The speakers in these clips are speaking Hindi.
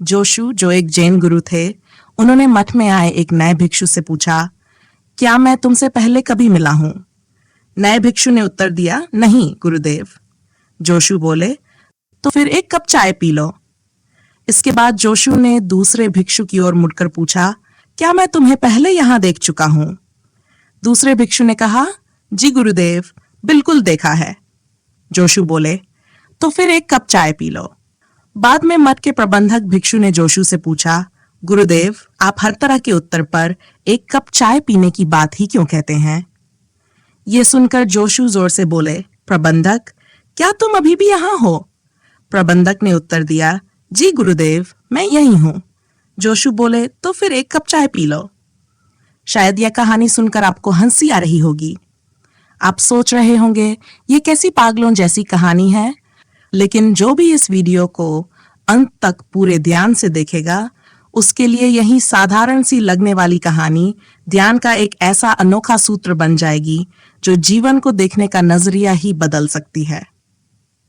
जोशु, जो एक जैन गुरु थे, उन्होंने मठ में आए एक नए भिक्षु से पूछा, क्या मैं तुमसे पहले कभी मिला हूं? नए भिक्षु ने उत्तर दिया, नहीं गुरुदेव। जोशु बोले, तो फिर एक कप चाय पी लो। इसके बाद जोशु ने दूसरे भिक्षु की ओर मुड़कर पूछा, क्या मैं तुम्हें पहले यहां देख चुका हूं? दूसरे भिक्षु ने कहा, जी गुरुदेव, बिल्कुल देखा है। जोशु बोले, तो फिर एक कप चाय पी लो। बाद में मठ के प्रबंधक भिक्षु ने जोशु से पूछा, गुरुदेव, आप हर तरह के उत्तर पर एक कप चाय पीने की बात ही क्यों कहते हैं? ये सुनकर जोशु जोर से बोले, प्रबंधक, क्या तुम अभी भी यहाँ हो? प्रबंधक ने उत्तर दिया, जी गुरुदेव, मैं यही हूँ। जोशु बोले, तो फिर एक कप चाय पी लो। शायद यह कहानी सुनकर आपको हंसी आ रही होगी। आप सोच रहे होंगे, ये कैसी पागलों जैसी कहानी है? लेकिन जो भी इस वीडियो को अंत तक पूरे ध्यान से देखेगा, उसके लिए यही साधारण सी लगने वाली कहानी ध्यान का एक ऐसा अनोखा सूत्र बन जाएगी जो जीवन को देखने का नजरिया ही बदल सकती है।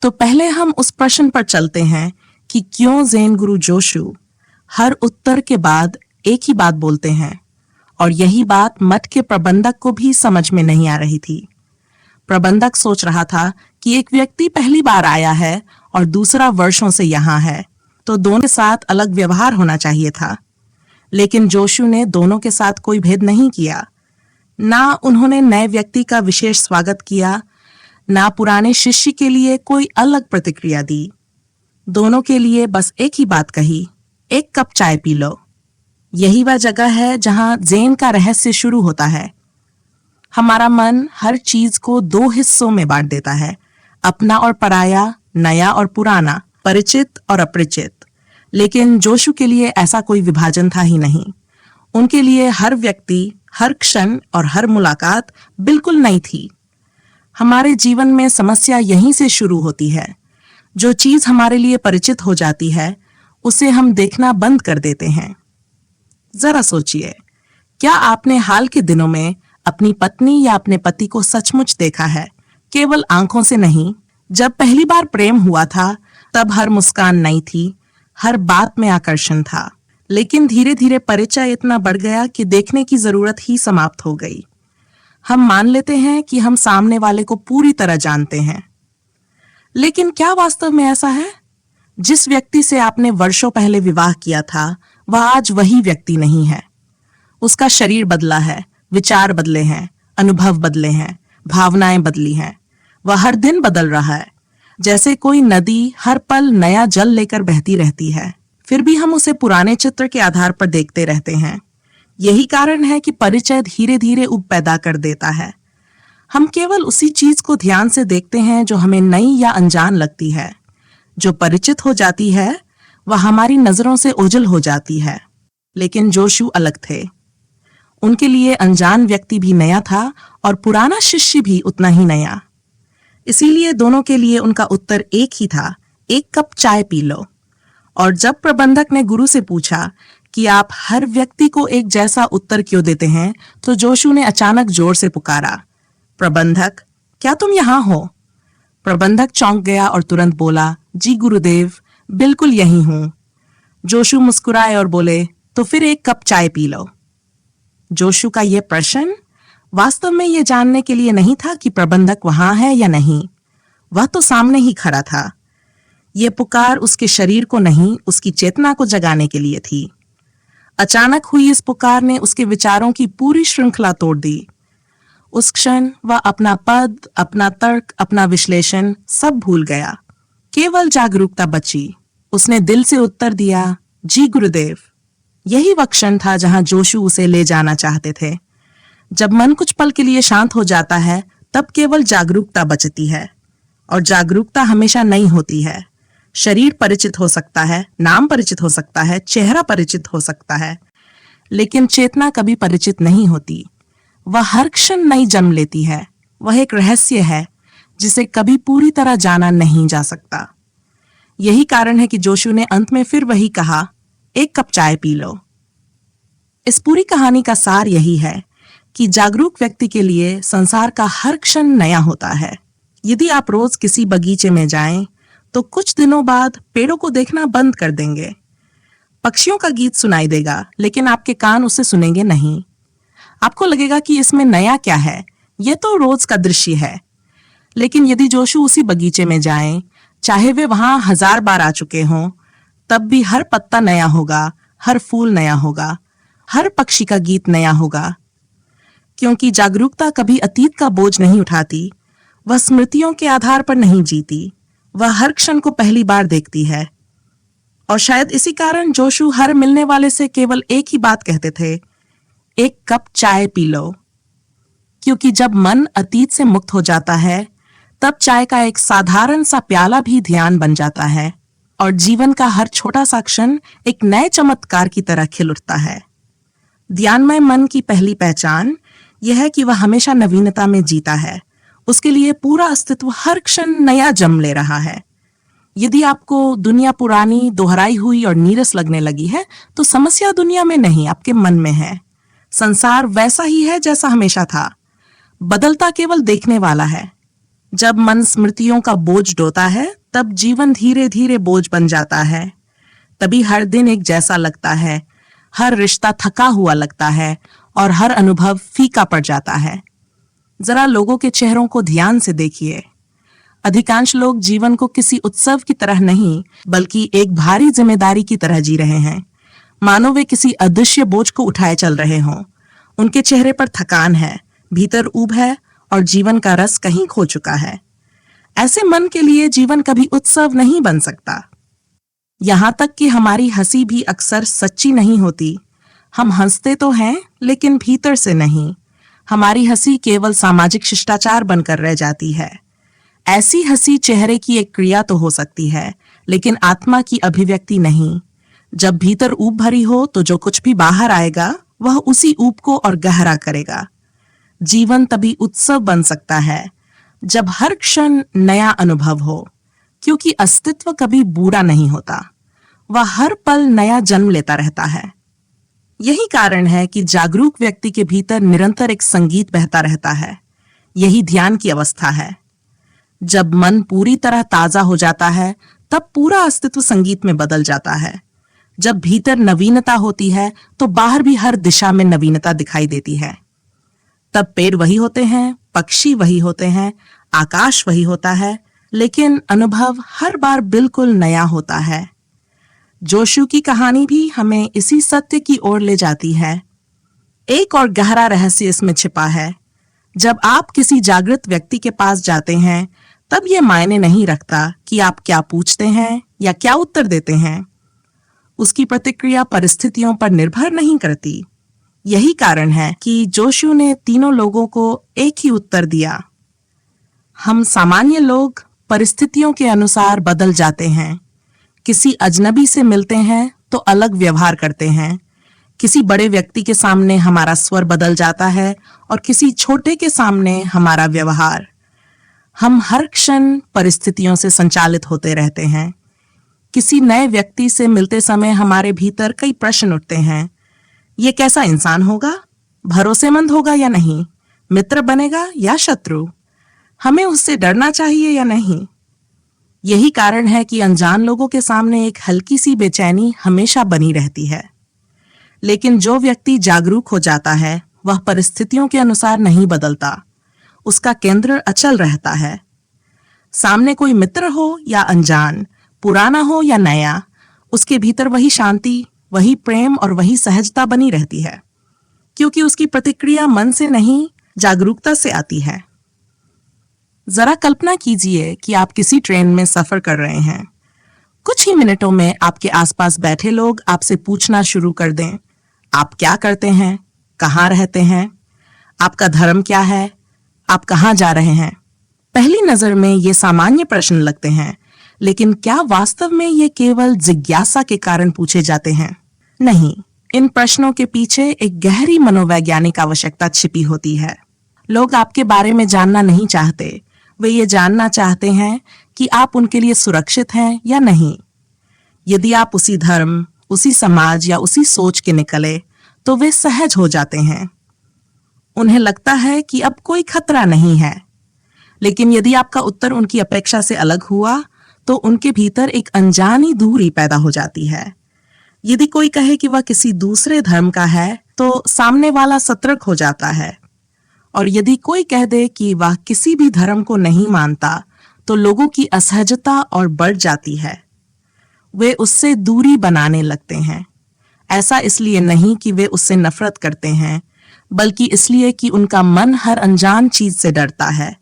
तो पहले हम उस प्रश्न पर चलते हैं कि क्यों ज़ेन गुरु जोशु हर उत्तर के बाद एक ही बात बोलते हैं, और यही बात मठ के प्रबंधक को भी समझ में नहीं आ रही थी। प्रबंधक सोच रहा था कि एक व्यक्ति पहली बार आया है और दूसरा वर्षों से यहाँ है, तो दोनों के साथ अलग व्यवहार होना चाहिए था। लेकिन जोशु ने दोनों के साथ कोई भेद नहीं किया। ना उन्होंने नए व्यक्ति का विशेष स्वागत किया, ना पुराने शिष्य के लिए कोई अलग प्रतिक्रिया दी। दोनों के लिए बस एक ही बात कही, एक कप चाय पी लो। यही वह जगह है जहां ज़ेन का रहस्य शुरू होता है। हमारा मन हर चीज को दो हिस्सों में बांट देता है, अपना और पराया, नया और पुराना, परिचित और अपरिचित। लेकिन जोशु के लिए ऐसा कोई विभाजन था ही नहीं। उनके लिए हर व्यक्ति, हर क्षण और हर मुलाकात बिल्कुल नई थी। हमारे जीवन में समस्या यहीं से शुरू होती है। जो चीज हमारे लिए परिचित हो जाती है, उसे हम देखना बंद कर देते हैं। जरा सोचिए, क्या आपने हाल के दिनों में अपनी पत्नी या अपने पति को सचमुच देखा है? केवल आंखों से नहीं। जब पहली बार प्रेम हुआ था, तब हर मुस्कान नई थी, हर बात में आकर्षण था। लेकिन धीरे धीरे परिचय इतना बढ़ गया कि देखने की जरूरत ही समाप्त हो गई। हम मान लेते हैं कि हम सामने वाले को पूरी तरह जानते हैं। लेकिन क्या वास्तव में ऐसा है? जिस व्यक्ति से आपने वर्षों पहले विवाह किया था, वह आज वही व्यक्ति नहीं है। उसका शरीर बदला है, विचार बदले हैं, अनुभव बदले हैं, भावनाएं बदली हैं। वह हर दिन बदल रहा है। जैसे कोई नदी हर पल नया जल लेकर बहती रहती है, फिर भी हम उसे पुराने चित्र के आधार पर देखते रहते हैं। यही कारण है कि परिचय धीरे धीरे उब पैदा कर देता है। हम केवल उसी चीज को ध्यान से देखते हैं जो हमें नई या अनजान लगती है। जो परिचित हो जाती है, वह हमारी नजरों से ओझल हो जाती है। लेकिन जोशु अलग थे। उनके लिए अनजान व्यक्ति भी नया था और पुराना शिष्य भी उतना ही नया। इसीलिए दोनों के लिए उनका उत्तर एक ही था, एक कप चाय पी लो। और जब प्रबंधक ने गुरु से पूछा कि आप हर व्यक्ति को एक जैसा उत्तर क्यों देते हैं, तो जोशु ने अचानक जोर से पुकारा, प्रबंधक, क्या तुम यहाँ हो? प्रबंधक चौंक गया और तुरंत बोला, जी गुरुदेव, बिल्कुल यही हूं। जोशु मुस्कुराए और बोले, तो फिर एक कप चाय पी लो। जोशु का यह प्रश्न वास्तव में यह जानने के लिए नहीं था कि प्रबंधक वहां है या नहीं। वह तो सामने ही खड़ा था। यह पुकार उसके शरीर को नहीं, उसकी चेतना को जगाने के लिए थी। अचानक हुई इस पुकार ने उसके विचारों की पूरी श्रृंखला तोड़ दी। उस क्षण वह अपना पद, अपना तर्क, अपना विश्लेषण सब भूल गया। केवल जागरूकता बची। उसने दिल से उत्तर दिया, जी गुरुदेव। यही वह क्षण था जहां जोशु उसे ले जाना चाहते थे। जब मन कुछ पल के लिए शांत हो जाता है, तब केवल जागरूकता बचती है। और जागरूकता हमेशा नई होती है। शरीर परिचित हो सकता है, नाम परिचित हो सकता है, चेहरा परिचित हो सकता है, लेकिन चेतना कभी परिचित नहीं होती। वह हर क्षण नई जन्म लेती है। वह एक रहस्य है जिसे कभी पूरी तरह जाना नहीं जा सकता। यही कारण है कि जोशु ने अंत में फिर वही कहा, एक कप चाय पी लो। इस पूरी कहानी का सार यही है कि जागरूक व्यक्ति के लिए संसार का हर क्षण नया होता है। यदि आप रोज किसी बगीचे में जाएं, तो कुछ दिनों बाद पेड़ों को देखना बंद कर देंगे। पक्षियों का गीत सुनाई देगा, लेकिन आपके कान उसे सुनेंगे नहीं। आपको लगेगा कि इसमें नया क्या है, यह तो रोज का दृश्य है। लेकिन यदि जोशु उसी बगीचे में जाएं, चाहे वे वहां 1000 बार आ चुके हों, तब भी हर पत्ता नया होगा, हर फूल नया होगा, हर पक्षी का गीत नया होगा। क्योंकि जागरूकता कभी अतीत का बोझ नहीं उठाती, वह स्मृतियों के आधार पर नहीं जीती, वह हर क्षण को पहली बार देखती है। और शायद इसी कारण जोशु हर मिलने वाले से केवल एक ही बात कहते थे, एक कप चाय पी लो। क्योंकि जब मन अतीत से मुक्त हो जाता है, तब चाय का एक साधारण सा प्याला भी ध्यान बन जाता है और जीवन का हर छोटा सा क्षण एक नए चमत्कार की तरह खिल उठता है। ध्यानमय मन की पहली पहचान यह है कि वह हमेशा नवीनता में जीता है। उसके लिए पूरा अस्तित्व हर क्षण नया जन्म ले रहा है। यदि आपको दुनिया पुरानी, दोहराई हुई और नीरस लगने लगी है, तो समस्या दुनिया में नहीं, आपके मन में है। संसार वैसा ही है जैसा हमेशा था, बदलता केवल देखने वाला है। जब मन स्मृतियों का बोझ ढोता है, तब जीवन धीरे धीरे बोझ बन जाता है। तभी हर दिन एक जैसा लगता है, हर रिश्ता थका हुआ लगता है और हर अनुभव फीका पड़ जाता है। जरा लोगों के चेहरों को ध्यान से देखिए। अधिकांश लोग जीवन को किसी उत्सव की तरह नहीं, बल्कि एक भारी जिम्मेदारी की तरह जी रहे हैं, मानो वे किसी अदृश्य बोझ को उठाए चल रहे हों। उनके चेहरे पर थकान है, भीतर ऊब है और जीवन का रस कहीं खो चुका है। ऐसे मन के लिए जीवन कभी उत्सव नहीं बन सकता। यहां तक कि हमारी हंसी भी अक्सर सच्ची नहीं होती। हम हंसते तो हैं, लेकिन भीतर से नहीं। हमारी हंसी केवल सामाजिक शिष्टाचार बनकर रह जाती है। ऐसी हंसी चेहरे की एक क्रिया तो हो सकती है, लेकिन आत्मा की अभिव्यक्ति नहीं। जब भीतर ऊब भरी हो, तो जो कुछ भी बाहर आएगा वह उसी ऊब को और गहरा करेगा। जीवन तभी उत्सव बन सकता है जब हर क्षण नया अनुभव हो, क्योंकि अस्तित्व कभी बूढ़ा नहीं होता, वह हर पल नया जन्म लेता रहता है। यही कारण है कि जागरूक व्यक्ति के भीतर निरंतर एक संगीत बहता रहता है। यही ध्यान की अवस्था है। जब मन पूरी तरह ताजा हो जाता है, तब पूरा अस्तित्व संगीत में बदल जाता है। जब भीतर नवीनता होती है, तो बाहर भी हर दिशा में नवीनता दिखाई देती है। तब पेड़ वही होते हैं, पक्षी वही होते हैं, आकाश वही होता है, लेकिन अनुभव हर बार बिल्कुल नया होता है। जोशु की कहानी भी हमें इसी सत्य की ओर ले जाती है। एक और गहरा रहस्य इसमें छिपा है। जब आप किसी जागृत व्यक्ति के पास जाते हैं, तब यह मायने नहीं रखता कि आप क्या पूछते हैं या क्या उत्तर देते हैं। उसकी प्रतिक्रिया परिस्थितियों पर निर्भर नहीं करती। यही कारण है कि जोशु ने तीनों लोगों को एक ही उत्तर दिया। हम सामान्य लोग परिस्थितियों के अनुसार बदल जाते हैं। किसी अजनबी से मिलते हैं तो अलग व्यवहार करते हैं। किसी बड़े व्यक्ति के सामने हमारा स्वर बदल जाता है और किसी छोटे के सामने हमारा व्यवहार। हम हर क्षण परिस्थितियों से संचालित होते रहते हैं। किसी नए व्यक्ति से मिलते समय हमारे भीतर कई प्रश्न उठते हैं। ये कैसा इंसान होगा? भरोसेमंद होगा या नहीं? मित्र बनेगा या शत्रु? हमें उससे डरना चाहिए या नहीं? यही कारण है कि अनजान लोगों के सामने एक हल्की सी बेचैनी हमेशा बनी रहती है। लेकिन जो व्यक्ति जागरूक हो जाता है, वह परिस्थितियों के अनुसार नहीं बदलता। उसका केंद्र अचल रहता है। सामने कोई मित्र हो या अनजान, पुराना हो या नया, उसके भीतर वही शांति, वही प्रेम और वही सहजता बनी रहती है, क्योंकि उसकी प्रतिक्रिया मन से नहीं, जागरूकता से आती है। जरा कल्पना कीजिए कि आप किसी ट्रेन में सफर कर रहे हैं। कुछ ही मिनटों में आपके आसपास बैठे लोग आपसे पूछना शुरू कर दें, आप क्या करते हैं, कहाँ रहते हैं, आपका धर्म क्या है, आप कहाँ जा रहे हैं। पहली नजर में ये सामान्य प्रश्न लगते हैं, लेकिन क्या वास्तव में ये केवल जिज्ञासा के कारण पूछे जाते हैं? नहीं, इन प्रश्नों के पीछे एक गहरी मनोवैज्ञानिक आवश्यकता छिपी होती है। लोग आपके बारे में जानना नहीं चाहते, वे ये जानना चाहते हैं कि आप उनके लिए सुरक्षित हैं या नहीं। यदि आप उसी धर्म, उसी समाज या उसी सोच के निकले, तो वे सहज हो जाते हैं। उन्हें लगता है कि अब कोई खतरा नहीं है। लेकिन यदि आपका उत्तर उनकी अपेक्षा से अलग हुआ, तो उनके भीतर एक अनजानी दूरी पैदा हो जाती है। यदि कोई कहे कि वह किसी दूसरे धर्म का है तो सामने वाला सतर्क हो जाता है, और यदि कोई कह दे कि वह किसी भी धर्म को नहीं मानता तो लोगों की असहजता और बढ़ जाती है। वे उससे दूरी बनाने लगते हैं। ऐसा इसलिए नहीं कि वे उससे नफरत करते हैं, बल्कि इसलिए कि उनका मन हर अनजान चीज से डरता है।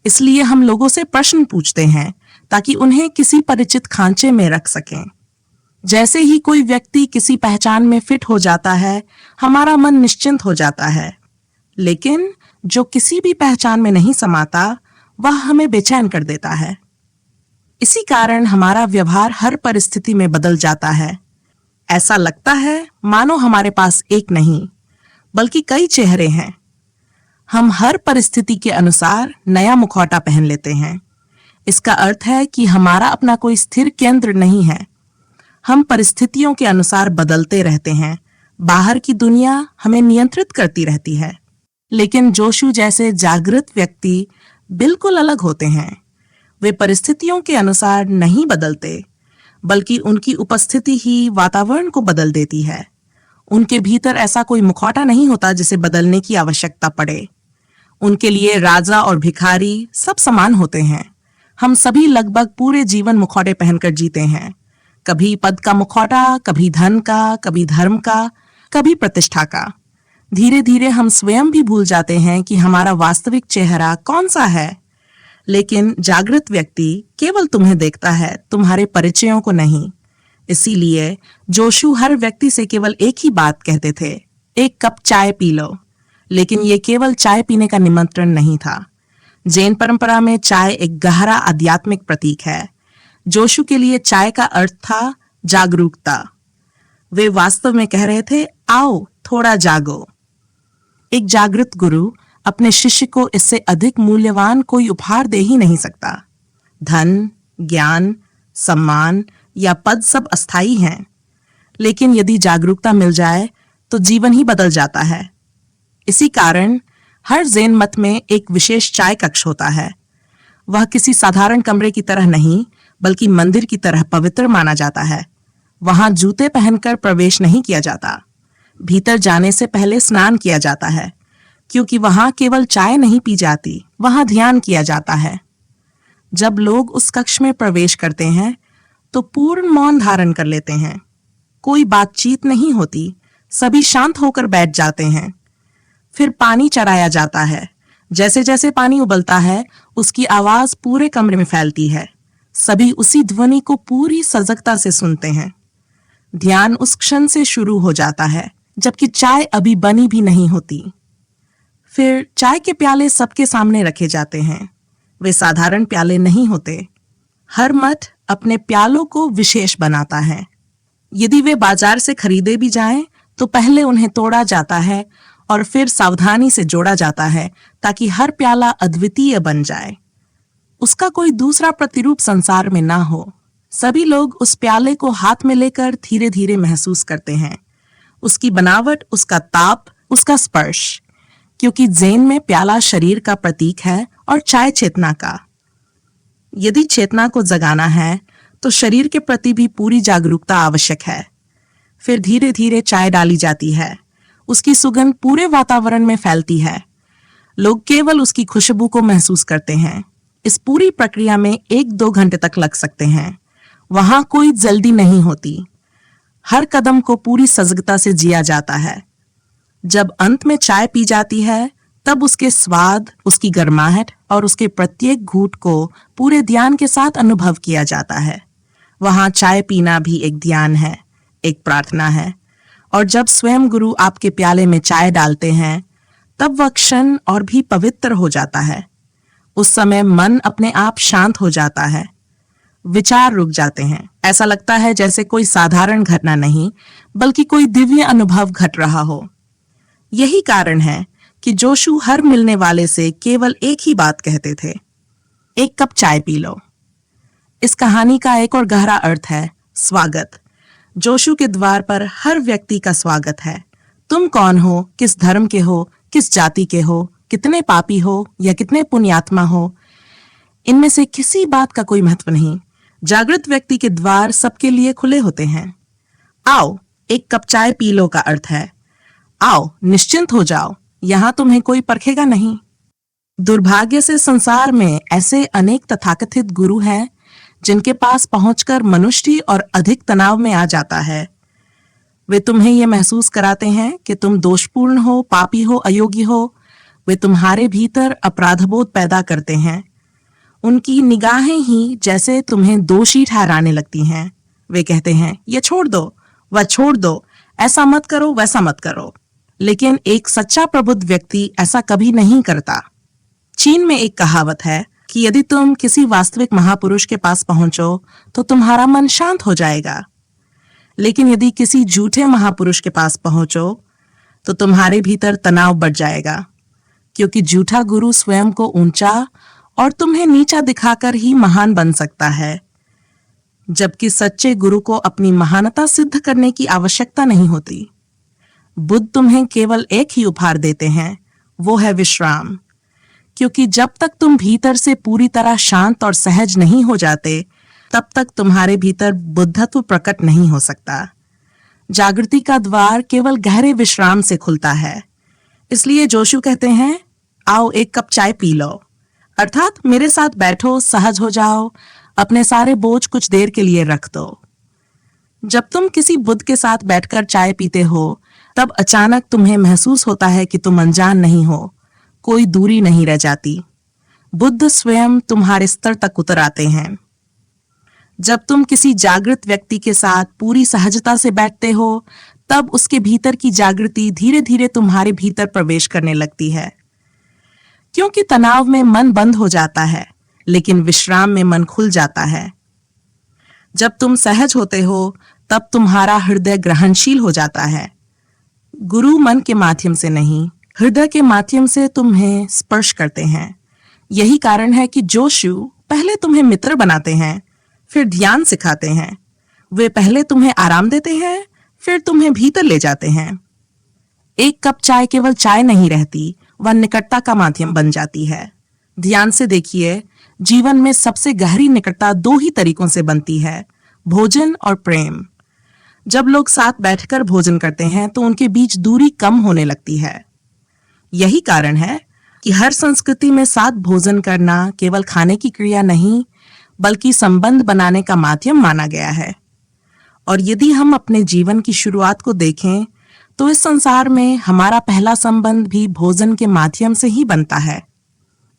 इसलिए हम लोगों से प्रश्न पूछते हैं ताकि उन्हें किसी परिचित खांचे में रख सकें। जैसे ही कोई व्यक्ति किसी पहचान में फिट हो जाता है, हमारा मन निश्चिंत हो जाता है। लेकिन जो किसी भी पहचान में नहीं समाता, वह हमें बेचैन कर देता है। इसी कारण हमारा व्यवहार हर परिस्थिति में बदल जाता है। ऐसा लगता है मानो हमारे पास एक नहीं, बल्कि कई चेहरे हैं। हम हर परिस्थिति के अनुसार नया मुखौटा पहन लेते हैं। इसका अर्थ है कि हमारा अपना कोई स्थिर केंद्र नहीं है। हम परिस्थितियों के अनुसार बदलते रहते हैं। बाहर की दुनिया हमें नियंत्रित करती रहती है। लेकिन जोशु जैसे जागृत व्यक्ति बिल्कुल अलग होते हैं। वे परिस्थितियों के अनुसार नहीं बदलते, बल्कि उनकी उपस्थिति ही वातावरण को बदल देती है। उनके भीतर ऐसा कोई मुखौटा नहीं होता जिसे बदलने की आवश्यकता पड़े। उनके लिए राजा और भिखारी सब समान होते हैं। हम सभी लगभग पूरे जीवन मुखौटे पहनकर जीते हैं। कभी पद का मुखौटा, कभी धन का, कभी धर्म का, कभी प्रतिष्ठा का। धीरे धीरे हम स्वयं भी भूल जाते हैं कि हमारा वास्तविक चेहरा कौन सा है। लेकिन जागृत व्यक्ति केवल तुम्हें देखता है, तुम्हारे परिचयों को नहीं। इसीलिए जोशु हर व्यक्ति से केवल एक ही बात कहते थे, एक कप चाय पी लो। लेकिन ये केवल चाय पीने का निमंत्रण नहीं था। जैन परंपरा में चाय एक गहरा आध्यात्मिक प्रतीक है। जोशु के लिए चाय का अर्थ था जागरूकता। वे वास्तव में कह रहे थे, आओ थोड़ा जागो। एक जागृत गुरु अपने शिष्य को इससे अधिक मूल्यवान कोई उपहार दे ही नहीं सकता। धन, ज्ञान, सम्मान या पद सब अस्थायी हैं, लेकिन यदि जागरूकता मिल जाए तो जीवन ही बदल जाता है। इसी कारण हर जैन मत में एक विशेष चाय कक्ष होता है। वह किसी साधारण कमरे की तरह नहीं, बल्कि मंदिर की तरह पवित्र माना जाता है। वहां जूते पहनकर प्रवेश नहीं किया जाता। भीतर जाने से पहले स्नान किया जाता है, क्योंकि वहां केवल चाय नहीं पी जाती, वहां ध्यान किया जाता है। जब लोग उस कक्ष में प्रवेश करते हैं तो पूर्ण मौन धारण कर लेते हैं। कोई बातचीत नहीं होती, सभी शांत होकर बैठ जाते हैं। फिर पानी चढ़ाया जाता है। जैसे जैसे पानी उबलता है, उसकी आवाज पूरे कमरे में फैलती है। सभी उसी ध्वनि को पूरी सजगता से सुनते हैं। ध्यान उस क्षण से शुरू हो जाता है जबकि चाय अभी बनी भी नहीं होती। फिर चाय के प्याले सबके सामने रखे जाते हैं। वे साधारण प्याले नहीं होते। हर मठ अपने प्यालों को विशेष बनाता है। यदि वे बाजार से खरीदे भी जाएं, तो पहले उन्हें तोड़ा जाता है और फिर सावधानी से जोड़ा जाता है ताकि हर प्याला अद्वितीय बन जाए। उसका कोई दूसरा प्रतिरूप संसार में ना हो। सभी लोग उस प्याले को हाथ में लेकर धीरे धीरे महसूस करते हैं, उसकी बनावट, उसका ताप, उसका स्पर्श। क्योंकि जैन में प्याला शरीर का प्रतीक है और चाय चेतना का। यदि चेतना को जगाना है तो शरीर के प्रति भी पूरी जागरूकता आवश्यक है। फिर धीरे धीरे चाय डाली जाती है। उसकी सुगंध पूरे वातावरण में फैलती है। लोग केवल उसकी खुशबू को महसूस करते हैं। इस पूरी प्रक्रिया में 1-2 घंटे तक लग सकते हैं। वहां कोई जल्दी नहीं होती। हर कदम को पूरी सजगता से जिया जाता है। जब अंत में चाय पी जाती है, तब उसके स्वाद, उसकी गर्माहट और उसके प्रत्येक घूंट को पूरे ध्यान के साथ अनुभव किया जाता है। वहां चाय पीना भी एक ध्यान है, एक प्रार्थना है। और जब स्वयं गुरु आपके प्याले में चाय डालते हैं, तब वह क्षण और भी पवित्र हो जाता है। उस समय मन अपने आप शांत हो जाता है। विचार रुक जाते हैं। ऐसा लगता है जैसे कोई साधारण घटना नहीं, बल्कि कोई दिव्य अनुभव घट रहा हो। यही कारण है कि जोशु हर मिलने वाले से केवल एक ही बात कहते थे, एक कप चाय पी लो। इस कहानी का एक और गहरा अर्थ है स्वागत। जोशु के द्वार पर हर व्यक्ति का स्वागत है। तुम कौन हो, किस धर्म के हो, किस जाति के हो, कितने पापी हो या कितने पुण्यात्मा हो, इनमें से किसी बात का कोई महत्व नहीं। जागृत व्यक्ति के द्वार सबके लिए खुले होते हैं। आओ एक कप चाय पी लो का अर्थ है आओ निश्चिंत हो जाओ, यहां तुम्हें कोई परखेगा नहीं। दुर्भाग्य से संसार में ऐसे अनेक तथाकथित गुरु हैं जिनके पास पहुंचकर मनुष्य और अधिक तनाव में आ जाता है। वे तुम्हें यह महसूस कराते हैं कि तुम दोषपूर्ण हो, पापी हो, अयोग्य हो। वे तुम्हारे भीतर अपराधबोध पैदा करते हैं। उनकी निगाहें ही जैसे तुम्हें दोषी ठहराने लगती हैं। वे कहते हैं ये छोड़ दो, वह छोड़ दो, ऐसा मत करो, वैसा मत करो। लेकिन एक सच्चा प्रबुद्ध व्यक्ति ऐसा कभी नहीं करता। चीन में एक कहावत है कि यदि तुम किसी वास्तविक महापुरुष के पास पहुंचो तो तुम्हारा मन शांत हो जाएगा, लेकिन यदि किसी झूठे महापुरुष के पास पहुंचो तो तुम्हारे भीतर तनाव बढ़ जाएगा, क्योंकि झूठा गुरु स्वयं को ऊंचा और तुम्हें नीचा दिखाकर ही महान बन सकता है, जबकि सच्चे गुरु को अपनी महानता सिद्ध करने की आवश्यकता नहीं होती। बुद्ध तुम्हें केवल एक ही उपहार देते हैं, वो है विश्राम, क्योंकि जब तक तुम भीतर से पूरी तरह शांत और सहज नहीं हो जाते तब तक तुम्हारे भीतर बुद्धत्व प्रकट नहीं हो सकता। जागृति का द्वार केवल गहरे विश्राम से खुलता है। इसलिए जोशु कहते हैं आओ एक कप चाय पी लो, अर्थात मेरे साथ बैठो, सहज हो जाओ, अपने सारे बोझ कुछ देर के लिए रख दो। जब तुम किसी बुद्ध के साथ बैठकर चाय पीते हो तब अचानक तुम्हें महसूस होता है कि तुम अनजान नहीं हो, कोई दूरी नहीं रह जाती। बुद्ध स्वयं तुम्हारे स्तर तक उतर आते हैं। जब तुम किसी जागृत व्यक्ति के साथ पूरी सहजता से बैठते हो तब उसके भीतर की जागृति धीरे धीरे तुम्हारे भीतर प्रवेश करने लगती है, क्योंकि तनाव में मन बंद हो जाता है लेकिन विश्राम में मन खुल जाता है। जब तुम सहज होते हो तब तुम्हारा हृदय ग्रहणशील हो जाता है। गुरु मन के माध्यम से नहीं, हृदय के माध्यम से तुम्हें स्पर्श करते हैं। यही कारण है कि जोशु पहले तुम्हें मित्र बनाते हैं, फिर ध्यान सिखाते हैं। वे पहले तुम्हें आराम देते हैं, फिर तुम्हें भीतर ले जाते हैं। एक कप चाय केवल चाय नहीं रहती, वह निकटता का माध्यम बन जाती है। ध्यान से देखिए, जीवन में सबसे गहरी निकटता दो ही तरीकों से बनती है, भोजन और प्रेम। जब लोग साथ बैठकर भोजन करते हैं तो उनके बीच दूरी कम होने लगती है। यही कारण है कि हर संस्कृति में साथ भोजन करना केवल खाने की क्रिया नहीं बल्कि संबंध बनाने का माध्यम माना गया है। और यदि हम अपने जीवन की शुरुआत को देखें तो इस संसार में हमारा पहला संबंध भी भोजन के माध्यम से ही बनता है।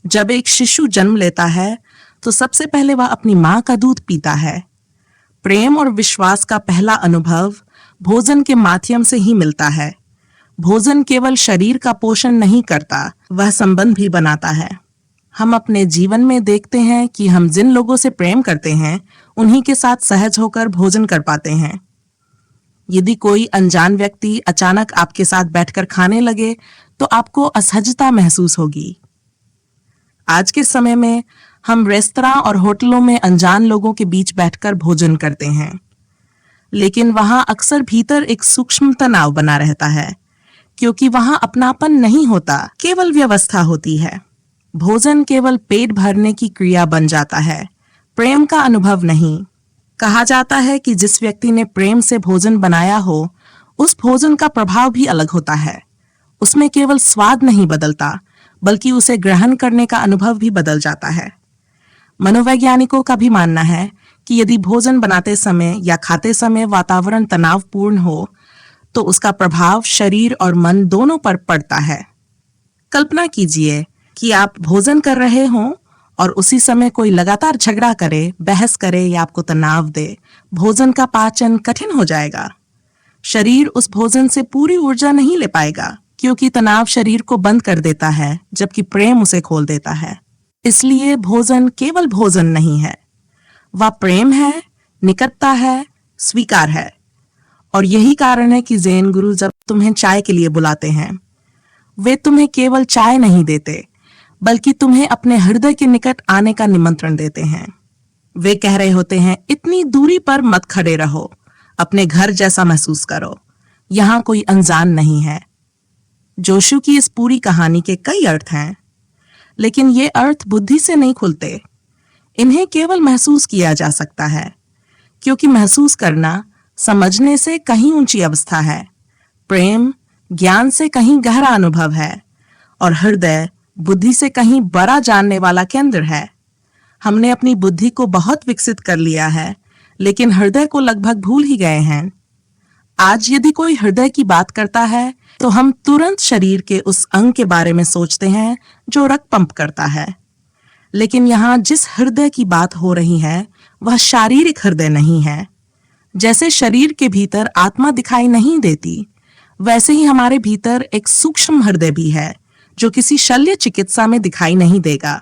जब एक शिशु जन्म लेता है तो सबसे पहले वह अपनी मां का दूध पीता है। प्रेम और विश्वास का पहला अनुभव भोजन के माध्यम से ही मिलता है। भोजन केवल शरीर का पोषण नहीं करता, वह संबंध भी बनाता है। हम अपने जीवन में देखते हैं कि हम जिन लोगों से प्रेम करते हैं उन्हीं के साथ सहज होकर भोजन कर पाते हैं। यदि कोई अनजान व्यक्ति अचानक आपके साथ बैठकर खाने लगे तो आपको असहजता महसूस होगी। आज के समय में हम रेस्तरां और होटलों में अनजान लोगों के बीच बैठकर भोजन करते हैं, लेकिन वहां अक्सर भीतर एक सूक्ष्म तनाव बना रहता है, क्योंकि वहां अपनापन नहीं होता, केवल व्यवस्था होती है। भोजन केवल पेट भरने की क्रिया बन जाता है, प्रेम का अनुभव नहीं। कहा जाता है कि जिस व्यक्ति ने प्रेम से भोजन बनाया हो उस भोजन का प्रभाव भी अलग होता है। उसमें केवल स्वाद नहीं बदलता बल्कि उसे ग्रहण करने का अनुभव भी बदल जाता है। मनोवैज्ञानिकों का भी मानना है कि यदि भोजन बनाते समय या खाते समय वातावरण तनावपूर्ण हो तो उसका प्रभाव शरीर और मन दोनों पर पड़ता है। कल्पना कीजिए कि आप भोजन कर रहे हों और उसी समय कोई लगातार झगड़ा करे, बहस करे या आपको तनाव दे। भोजन का पाचन कठिन हो जाएगा। शरीर उस भोजन से पूरी ऊर्जा नहीं ले पाएगा, क्योंकि तनाव शरीर को बंद कर देता है जबकि प्रेम उसे खोल देता है। इसलिए भोजन केवल भोजन नहीं है, वह प्रेम है, निकटता है, स्वीकार है। और यही कारण है कि जैन गुरु जब तुम्हें चाय के लिए बुलाते हैं वे तुम्हें केवल चाय नहीं देते बल्कि तुम्हें अपने हृदय के निकट आने का निमंत्रण देते हैं। वे कह रहे होते हैं इतनी दूरी पर मत खड़े रहो, अपने घर जैसा महसूस करो, यहाँ कोई अनजान नहीं है। जोशु की इस पूरी कहानी के कई अर्थ हैं, लेकिन ये अर्थ बुद्धि से नहीं खुलते। इन्हें केवल महसूस किया जा सकता है, क्योंकि महसूस करना समझने से कहीं ऊंची अवस्था है। प्रेम ज्ञान से कहीं गहरा अनुभव है और हृदय बुद्धि से कहीं बड़ा जानने वाला केंद्र है। हमने अपनी बुद्धि को बहुत विकसित कर लिया है, लेकिन हृदय को लगभग भूल ही गए हैं। आज यदि कोई हृदय की बात करता है तो हम तुरंत शरीर के उस अंग के बारे में सोचते हैं जो रक्त पंप करता है। लेकिन यहाँ जिस हृदय की बात हो रही है वह शारीरिक हृदय नहीं है। जैसे शरीर के भीतर आत्मा दिखाई नहीं देती, वैसे ही हमारे भीतर एक सूक्ष्म हृदय भी है जो किसी शल्य चिकित्सा में दिखाई नहीं देगा।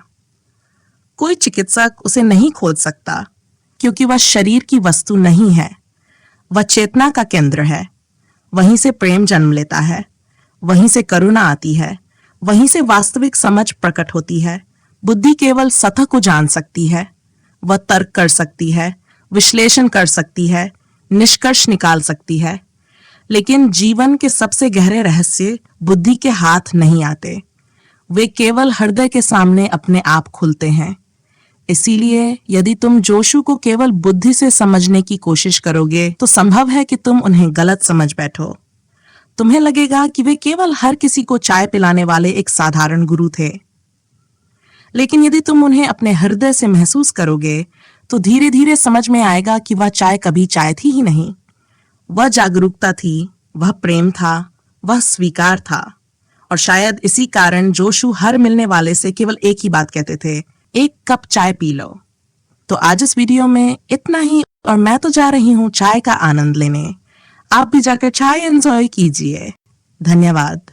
कोई चिकित्सक उसे नहीं खोज सकता क्योंकि वह शरीर की वस्तु नहीं है। वह चेतना का केंद्र है। वहीं से प्रेम जन्म लेता है, वहीं से करुणा आती है, वहीं से वास्तविक समझ प्रकट होती है। बुद्धि केवल सतह को जान सकती है। वह तर्क कर सकती है, विश्लेषण कर सकती है, निष्कर्ष निकाल सकती है, लेकिन जीवन के सबसे गहरे रहस्य बुद्धि के हाथ नहीं आते। वे केवल हृदय के सामने अपने आप खुलते हैं। इसीलिए यदि तुम जोशु को केवल बुद्धि से समझने की कोशिश करोगे तो संभव है कि तुम उन्हें गलत समझ बैठो। तुम्हें लगेगा कि वे केवल हर किसी को चाय पिलाने वाले एक साधारण गुरु थे। लेकिन यदि तुम उन्हें अपने हृदय से महसूस करोगे तो धीरे धीरे समझ में आएगा कि वह चाय कभी चाय थी ही नहीं। वह जागरूकता थी, वह प्रेम था, वह स्वीकार था। और शायद इसी कारण जोशु हर मिलने वाले से केवल एक ही बात कहते थे, एक कप चाय पी लो। तो आज इस वीडियो में इतना ही और मैं तो जा रही हूँ चाय का आनंद लेने। आप भी जाकर चाय एंजॉय कीजिए। धन्यवाद।